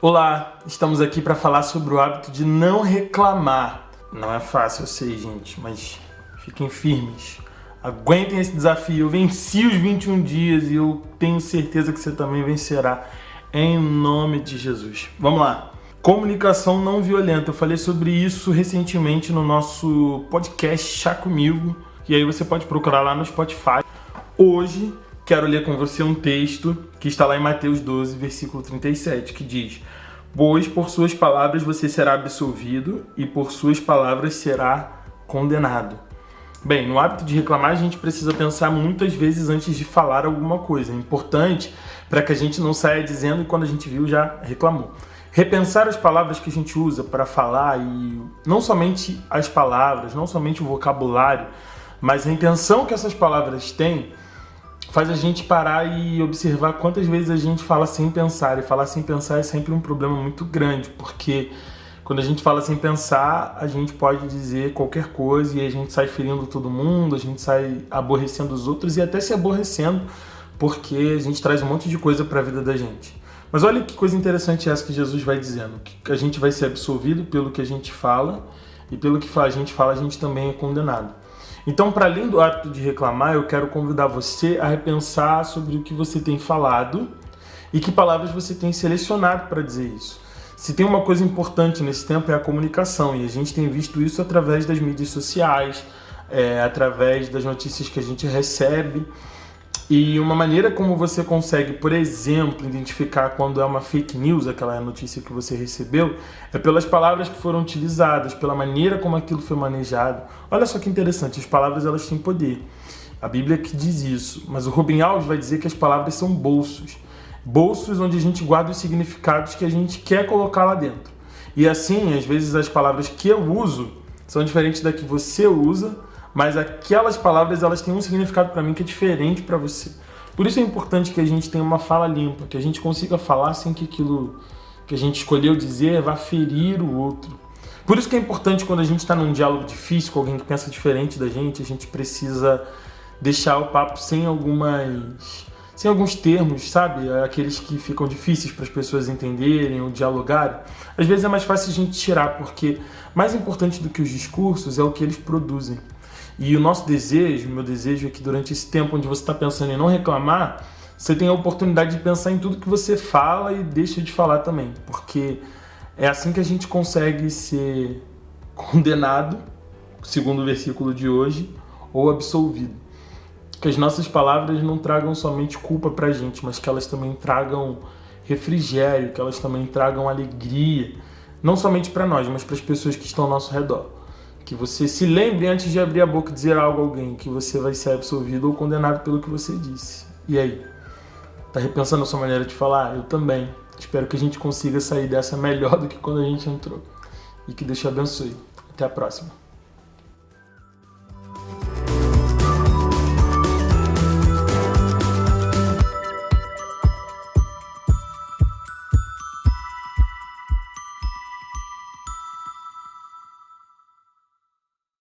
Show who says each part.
Speaker 1: Olá, estamos aqui para falar sobre o hábito de não reclamar. Não é fácil, eu sei, gente, mas fiquem firmes. Aguentem esse desafio. Eu venci os 21 dias e eu tenho certeza que você também vencerá, em nome de Jesus. Vamos lá. Comunicação não violenta. Eu falei sobre isso recentemente no nosso podcast Chá Comigo, e aí você pode procurar lá no Spotify. Hoje quero ler com você um texto que está lá em Mateus 12, versículo 37, que diz: pois por suas palavras você será absolvido e por suas palavras será condenado. Bem, no hábito de reclamar a gente precisa pensar muitas vezes antes de falar alguma coisa. É importante para que a gente não saia dizendo e quando a gente viu já reclamou. Repensar as palavras que a gente usa para falar, e não somente as palavras, não somente o vocabulário, mas a intenção que essas palavras têm, faz a gente parar e observar quantas vezes a gente fala sem pensar. E falar sem pensar é sempre um problema muito grande, porque quando a gente fala sem pensar, a gente pode dizer qualquer coisa e a gente sai ferindo todo mundo, a gente sai aborrecendo os outros e até se aborrecendo, porque a gente traz um monte de coisa para a vida da gente. Mas olha que coisa interessante essa que Jesus vai dizendo, que a gente vai ser absolvido pelo que a gente fala e pelo que a gente fala, a gente também é condenado. Então, para além do hábito de reclamar, eu quero convidar você a repensar sobre o que você tem falado e que palavras você tem selecionado para dizer isso. Se tem uma coisa importante nesse tempo é a comunicação, e a gente tem visto isso através das mídias sociais, através das notícias que a gente recebe. E uma maneira como você consegue, por exemplo, identificar quando é uma fake news, aquela notícia que você recebeu, é pelas palavras que foram utilizadas, pela maneira como aquilo foi manejado. Olha só que interessante, as palavras elas têm poder. A Bíblia que diz isso, mas o Rubem Alves vai dizer que as palavras são bolsos. Bolsos onde a gente guarda os significados que a gente quer colocar lá dentro. E assim, às vezes as palavras que eu uso são diferentes da que você usa, mas aquelas palavras elas têm um significado para mim que é diferente para você. Por isso é importante que a gente tenha uma fala limpa, que a gente consiga falar sem que aquilo que a gente escolheu dizer vá ferir o outro. Por isso que é importante quando a gente está num diálogo difícil com alguém que pensa diferente da gente, a gente precisa deixar o papo sem alguns termos, sabe? Aqueles que ficam difíceis para as pessoas entenderem ou dialogarem. Às vezes é mais fácil a gente tirar, porque mais importante do que os discursos é o que eles produzem. E o nosso desejo, meu desejo é que durante esse tempo onde você está pensando em não reclamar, você tenha a oportunidade de pensar em tudo que você fala e deixa de falar também. Porque é assim que a gente consegue ser condenado, segundo o versículo de hoje, ou absolvido. Que as nossas palavras não tragam somente culpa pra gente, mas que elas também tragam refrigério, que elas também tragam alegria, não somente para nós, mas para as pessoas que estão ao nosso redor. Que você se lembre antes de abrir a boca e dizer algo a alguém, que você vai ser absolvido ou condenado pelo que você disse. E aí? Tá repensando a sua maneira de falar? Eu também. Espero que a gente consiga sair dessa melhor do que quando a gente entrou. E que Deus te abençoe. Até a próxima.